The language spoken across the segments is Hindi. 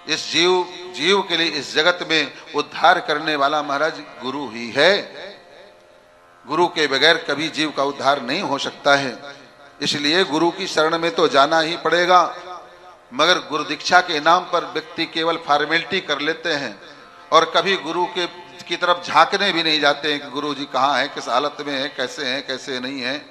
इस जीव के लिए इस जगत में उद्धार करने वाला महाराज गुरु ही है। गुरु के बगैर कभी जीव का उद्धार नहीं हो सकता है। इसलिए गुरु की शरण में तो जाना ही पड़ेगा। मगर गुरु दीक्षा के नाम पर व्यक्ति केवल फॉर्मेलिटी कर लेते हैं और कभी गुरु की तरफ झांकने भी नहीं जाते हैं कि गुरु जी कहाँ है, किस हालत में है, कैसे नहीं है।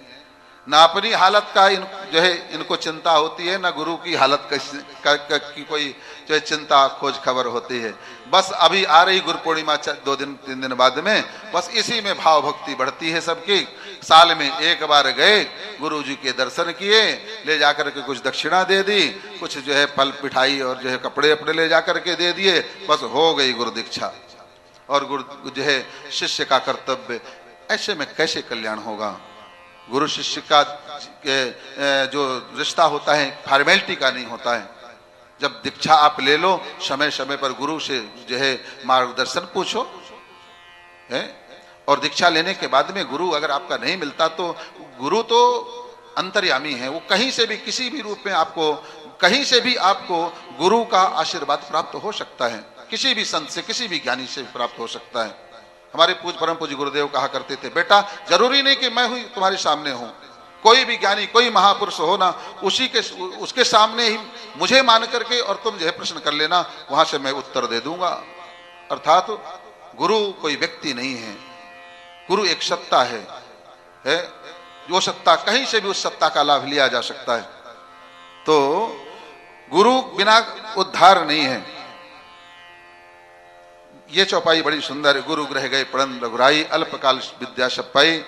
ना अपनी हालत का जो है इनको चिंता होती है, ना गुरु की हालत की कोई जो है चिंता खोज खबर होती है। बस अभी आ रही गुरु पूर्णिमा 2-3 दिन बाद में, बस इसी में भाव भक्ति बढ़ती है सबकी। साल में एक बार गए, गुरु जी के दर्शन किए, ले जाकर के कुछ दक्षिणा दे दी, कुछ जो है फल मिठाई और जो है कपड़े अपने ले जाकर के दे दिए, बस हो गई गुरु दीक्षा। और गुरु जो है शिष्य का कर्तव्य, ऐसे में कैसे कल्याण होगा। गुरु शिष्य का जो रिश्ता होता है फॉर्मेलिटी का नहीं होता है। जब दीक्षा आप ले लो, समय समय पर गुरु से जो है मार्गदर्शन पूछो है। और दीक्षा लेने के बाद में गुरु अगर आपका नहीं मिलता तो गुरु तो अंतर्यामी है, वो कहीं से भी किसी भी रूप में आपको कहीं से भी आपको गुरु का आशीर्वाद प्राप्त हो सकता है। किसी भी संत से, किसी भी ज्ञानी से प्राप्त हो सकता है। हमारे परम पूज्य गुरुदेव कहा करते थे, बेटा जरूरी नहीं कि मैं हुई तुम्हारे सामने हूं, कोई भी ज्ञानी कोई महापुरुष हो ना, उसके सामने ही मुझे मान करके और तुम जो है प्रश्न कर लेना, वहां से मैं उत्तर दे दूंगा। अर्थात गुरु कोई व्यक्ति नहीं है, गुरु एक सत्ता है। जो सत्ता कहीं से भी उस सत्ता का लाभ लिया जा सकता है। तो गुरु बिना उद्धार नहीं है। ये चौपाई बड़ी सुंदर है। गुरु ग्रह गए पढ़न रघुराई, अल्पकाल विद्या सब पाई।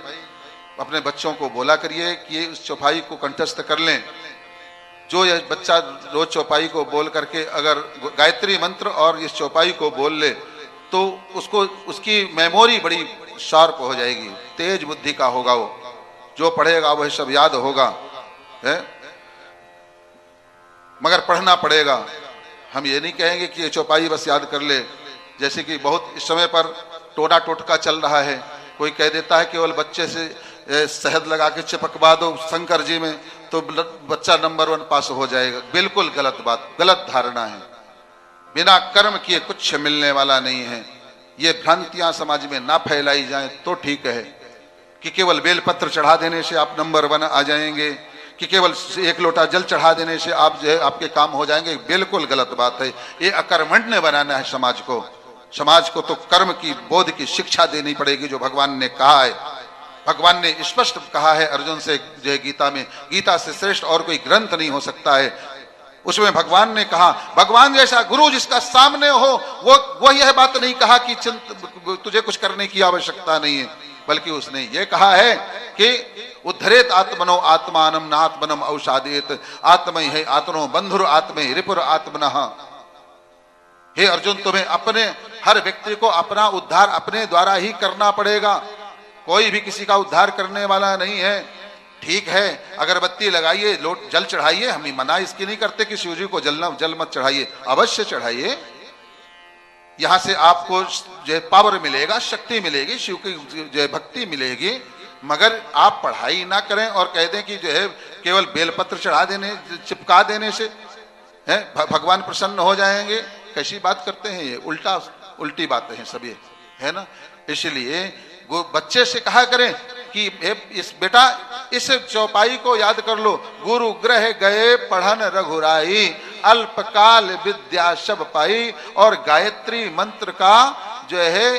अपने बच्चों को बोला करिए कि ये इस चौपाई को कंठस्थ कर लें। जो ये बच्चा रोज चौपाई को बोल करके अगर गायत्री मंत्र और इस चौपाई को बोल ले तो उसकी मेमोरी बड़ी शार्प हो जाएगी, तेज बुद्धि का होगा। वो जो पढ़ेगा वह सब याद होगा है। मगर पढ़ना पड़ेगा। हम ये नहीं कहेंगे कि ये चौपाई बस याद कर ले। जैसे कि बहुत इस समय पर टोना टोटका चल रहा है। कोई कह देता है केवल बच्चे से शहद लगा के चिपकवा दो शंकर जी में तो बच्चा नंबर 1 पास हो जाएगा। बिल्कुल गलत बात, गलत धारणा है। बिना कर्म किए कुछ मिलने वाला नहीं है। ये भ्रांतियां समाज में ना फैलाई जाएं तो ठीक है कि केवल बेलपत्र चढ़ा देने से आप नंबर 1 आ जाएंगे, कि केवल 1 लोटा जल चढ़ा देने से आप जो है आपके काम हो जाएंगे। बिल्कुल गलत बात है। ये अकर्मण्य बनाना है समाज को। समाज को तो कर्म की बोध की शिक्षा देनी पड़ेगी, जो भगवान ने कहा है। भगवान ने स्पष्ट कहा है अर्जुन से जो है गीता में, गीता से श्रेष्ठ और कोई ग्रंथ नहीं हो सकता है। उसमें भगवान ने कहा, भगवान जैसा गुरु जिसका सामने हो वो यह बात नहीं कहा कि तुझे कुछ करने की आवश्यकता नहीं है, बल्कि उसने ये कहा है कि उद्धरेत आत्मनो आत्मानम नात्मनम औषादेत आत्मय है आत्मनो बंधुर आत्मय रिपुर आत्मनः। हे अर्जुन, तुम्हें अपने हर व्यक्ति को अपना उद्धार अपने द्वारा ही करना पड़ेगा। कोई भी किसी का उद्धार करने वाला नहीं है। ठीक है, अगरबत्ती लगाइए, लोट जल चढ़ाइए, हम मना इसकी नहीं करते कि शिव जी को जल मत चढ़ाइए, अवश्य चढ़ाइए। यहां से आपको जो पावर मिलेगा, शक्ति मिलेगी, शिव की जो भक्ति मिलेगी। मगर आप पढ़ाई ना करें और कह दें कि जो है केवल बेलपत्र चढ़ा देने चिपका देने से है भगवान प्रसन्न हो जाएंगे। कैसी बात करते हैं ये, उल्टी बातें हैं सब ये, है ना। इसलिए वो बच्चे से कहा करें कि इस बेटा इस चौपाई को याद कर लो, गुरु ग्रह गए पढ़न रघुराई, अल्पकाल विद्या सब पाई। और गायत्री मंत्र का जो है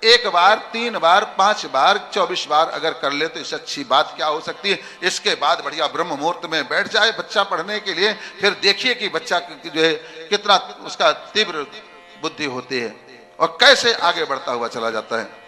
1 बार 3 बार 5 बार 24 बार अगर कर ले तो इससे अच्छी बात क्या हो सकती है। इसके बाद बढ़िया ब्रह्म मुहूर्त में बैठ जाए बच्चा पढ़ने के लिए, फिर देखिए कि बच्चा जो है कितना उसका तीव्र बुद्धि होती है और कैसे आगे बढ़ता हुआ चला जाता है।